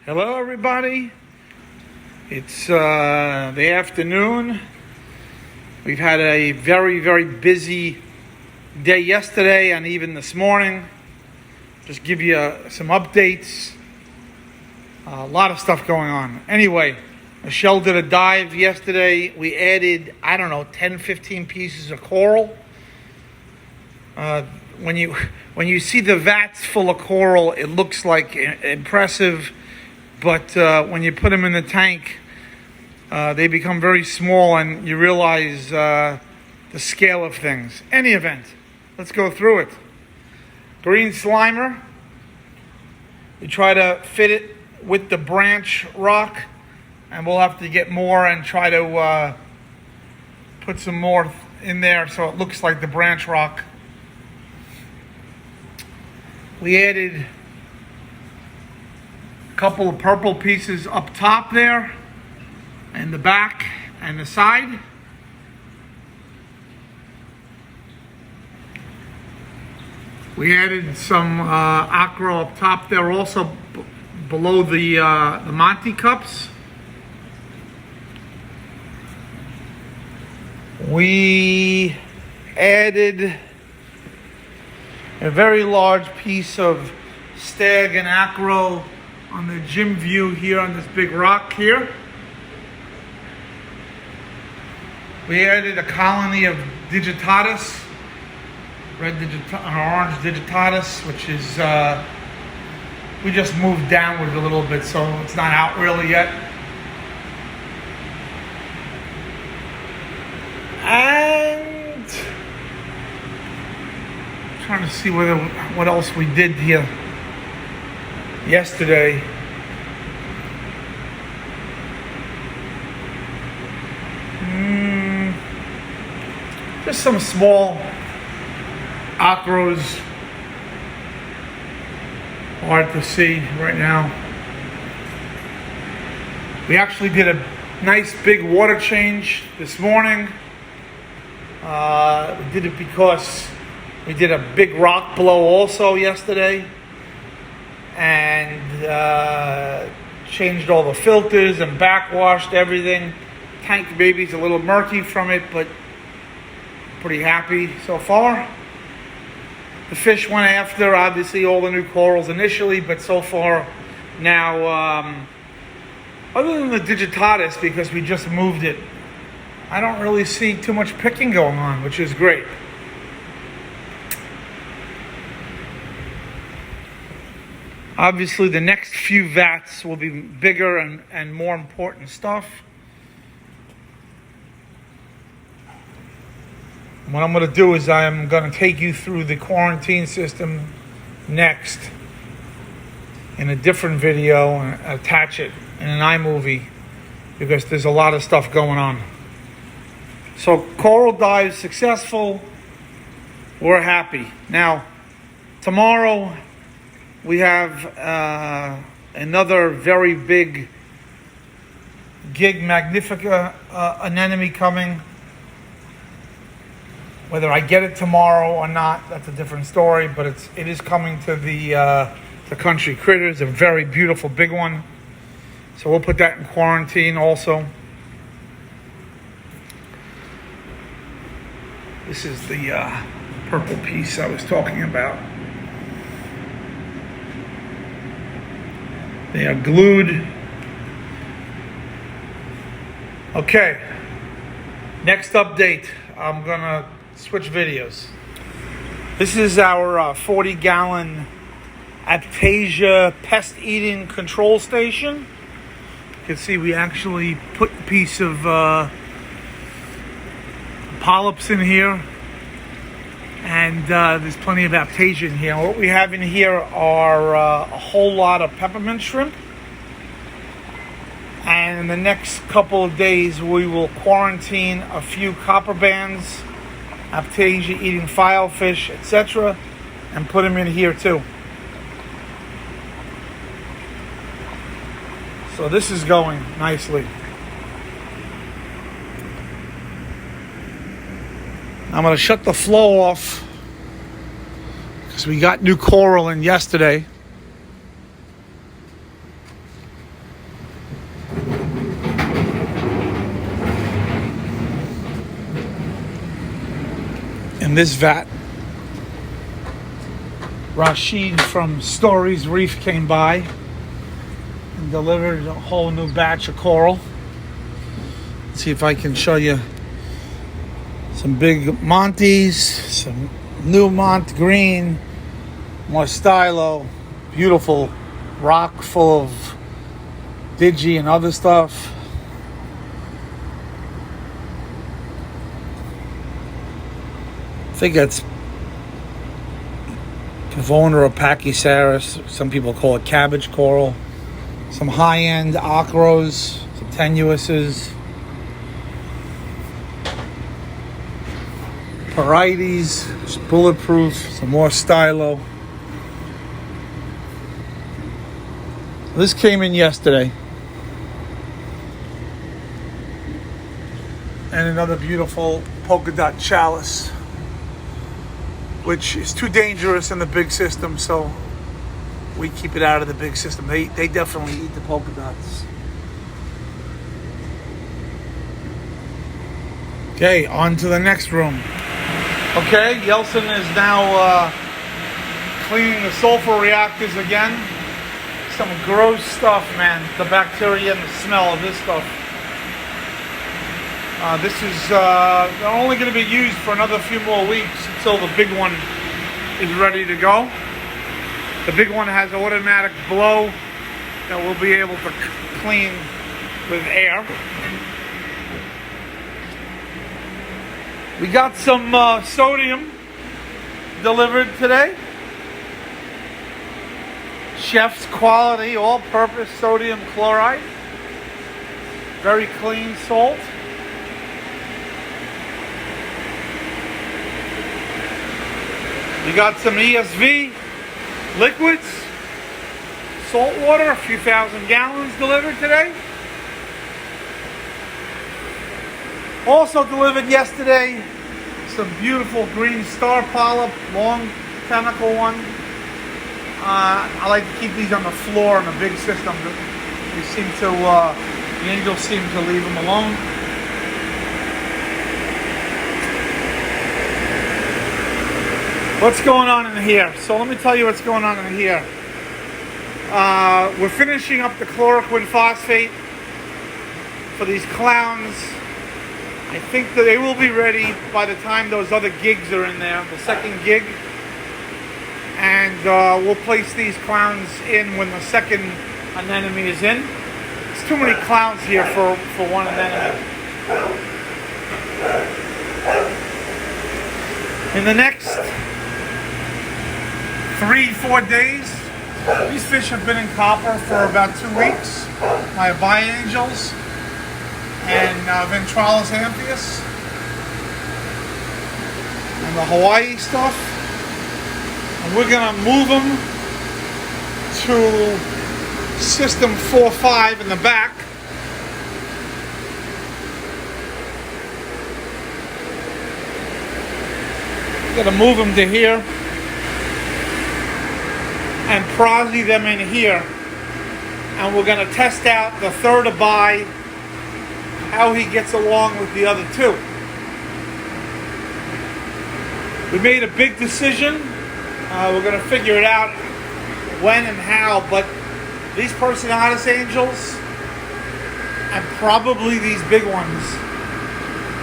Hello everybody, it's the afternoon. We've had a very busy day yesterday and even this morning. Just give you some updates. A lot of stuff going on. Anyway, Michelle did a dive yesterday. We added, 10-15 pieces of coral. When you see the vats full of coral, it looks like impressive. But when you put them in the tank, they become very small and you realize the scale of things. Any event, let's go through it. Green Slimer. We try to fit it with the branch rock, and we'll have to get more and try to put some more in there so it looks like the branch rock. We added couple of purple pieces up top there, and the back and the side. We added some acro up top there, also below the Monty cups. We added a very large piece of stag and acro on the gym view here on this big rock here. We added a colony of digitatus, orange digitatus, which is, we just moved downward a little bit, so it's not out really yet. And I'm trying to see what else we did here yesterday. Just some small acros. Hard to see right now. We actually did a nice big water change this morning. We did it because we did a big rock blow also yesterday. And changed all the filters and backwashed everything. Tank baby's a little murky from it, but pretty happy so far. The fish went after, obviously, all the new corals initially, but so far now, other than the digitatus, because we just moved it, I don't really see too much picking going on, which is great. Obviously, the next few vats will be bigger and more important stuff. What I'm going to do is I'm going to take you through the quarantine system next in a different video and attach it in an iMovie because there's a lot of stuff going on. So coral dive successful. We're happy. Now, tomorrow we have another very big gig magnifica anemone coming. Whether I get it tomorrow or not, that's a different story, but it is coming to the Country Critters, a very beautiful big one. So we'll put that in quarantine also. This is the purple piece I was talking about. They are glued. Okay. Next update. I'm going to switch videos. This is our 40-gallon Aptasia pest eating control station. You can see we actually put a piece of polyps in here. And there's plenty of Aptasia in here. What we have in here are a whole lot of peppermint shrimp. And in the next couple of days, we will quarantine a few copper bands, Aptasia eating filefish, etc., and put them in here too. So this is going nicely. I'm going to shut the flow off because we got new coral in yesterday. And this vat, Rashid from Stories Reef came by and delivered a whole new batch of coral. Let's see if I can show you some big Montes, some new Mont Green, more stylo, beautiful rock full of digi and other stuff. I think that's Pavona or Pachyceras. Some people call it cabbage coral. Some high-end acros, some tenuouses, Parites, bulletproof, some more stylo. This came in yesterday. And another beautiful polka dot chalice, which is too dangerous in the big system, so we keep it out of the big system. They definitely eat the polka dots. Okay, on to the next room. Okay, Yeltsin is now cleaning the sulfur reactors again. Some gross stuff, man. The bacteria and the smell of this stuff. This is only going to be used for another few more weeks until the big one is ready to go. The big one has automatic blow that we'll be able to clean with air. We got some sodium delivered today. Chef's quality, all-purpose sodium chloride. Very clean salt. We got some ESV liquids, salt water, a few thousand gallons delivered today. Also delivered yesterday, some beautiful green star polyp, long tentacle one. I like to keep these on the floor in a big system. They seem to, the angels seem to leave them alone. What's going on in here? So let me tell you what's going on in here. We're finishing up the chloroquine phosphate for these clowns. I think that they will be ready by the time those other gigs are in there, the second gig. And we'll place these clowns in when the second anemone is in. There's too many clowns here for one anemone. In the next 3-4 days, these fish have been in copper for about 2 weeks. My Abai angels and Ventralis amphius and the Hawaii stuff. And we're going to move them to system 4-5 in the back. We're going to move them to here and prosy them in here. And we're going to test out the third Abai, how he gets along with the other two. We made a big decision. We're going to figure it out when and how, but these Personatus angels and probably these big ones,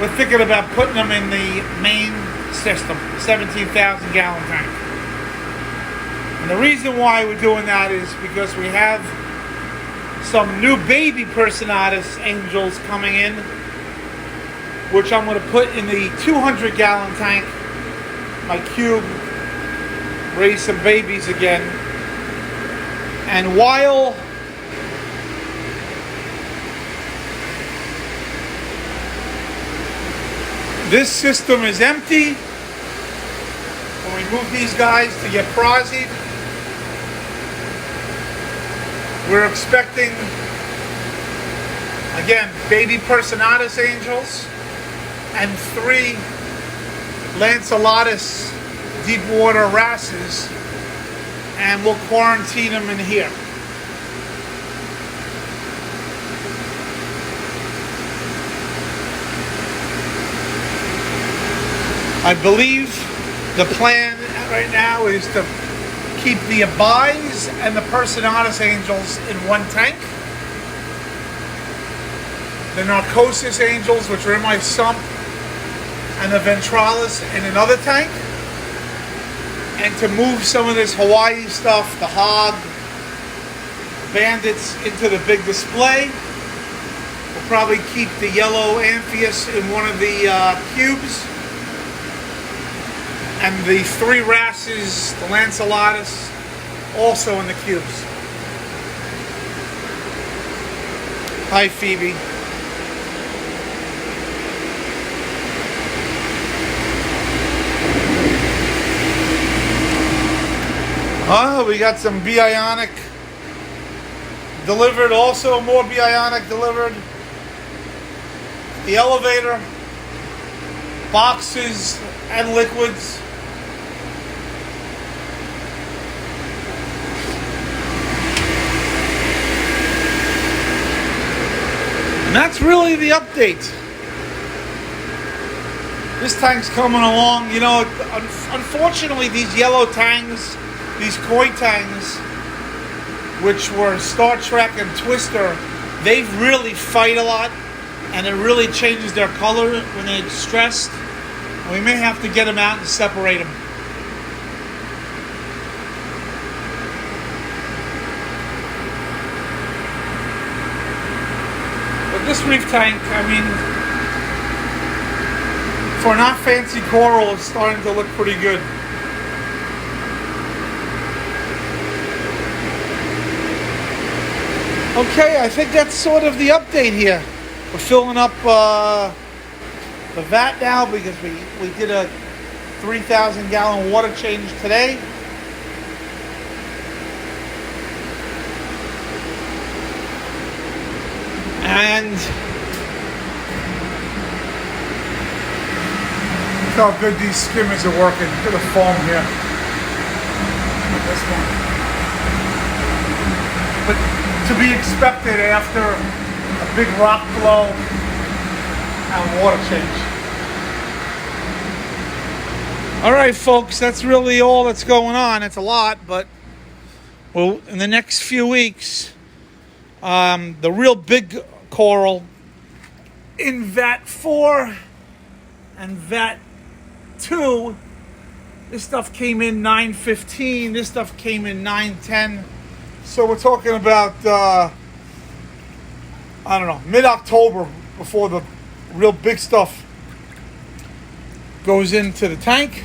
we're thinking about putting them in the main system, 17,000 gallon tank. And the reason why we're doing that is because we have some new baby Personatus angels coming in, which I'm going to put in the 200 gallon tank, my cube, raise some babies again. And while this system is empty, when we move these guys to get prosied, we're expecting, again, baby Personatus angels and 3 Lanceolatus deep water wrasses, and we'll quarantine them in here. I believe The plan right now is to keep the Abis and the Personatus Angels in one tank. The Narcosis Angels, which are in my sump, and the Ventralis in another tank. And to move some of this Hawaii stuff, the Hog, Bandits, into the big display. We'll probably keep the yellow Amphius in one of the cubes. And the 3 Wrasses, the Lancelotus, also in the cubes. Hi, Phoebe. We got some Bionic delivered, also more Bionic delivered. The elevator, boxes, and liquids. And that's really the update. This tank's coming along. You know, unfortunately, these yellow tanks, these koi tangs, which were Star Trek and Twister, they really fight a lot, and it really changes their color when they're stressed. We may have to get them out and separate them. But this reef tank, I mean, for not fancy coral, it's starting to look pretty good. Okay, I think that's sort of the update here. We're filling up the vat now because we did a 3,000 gallon water change today. And look how good these skimmers are working. Look at the foam here. This one. But to be expected after a big rock flow and water change. All right, folks, that's really all that's going on. It's a lot, but well, in the next few weeks, the real big coral in Vat 4 and Vat 2, this stuff came in 9:15. This stuff came in 9:10. So we're talking about, I don't know, mid-October before the real big stuff goes into the tank.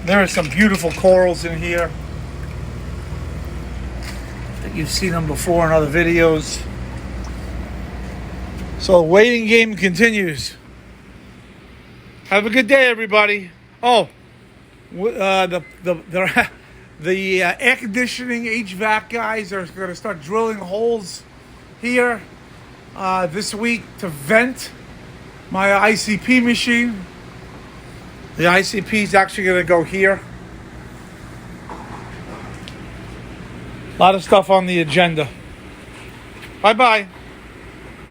There are some beautiful corals in here. You've seen them before in other videos. So the waiting game continues. Have a good day, everybody. Oh, the air conditioning HVAC guys are going to start drilling holes here this week to vent my ICP machine. The ICP is actually going to go here. A lot of stuff on the agenda. Bye-bye.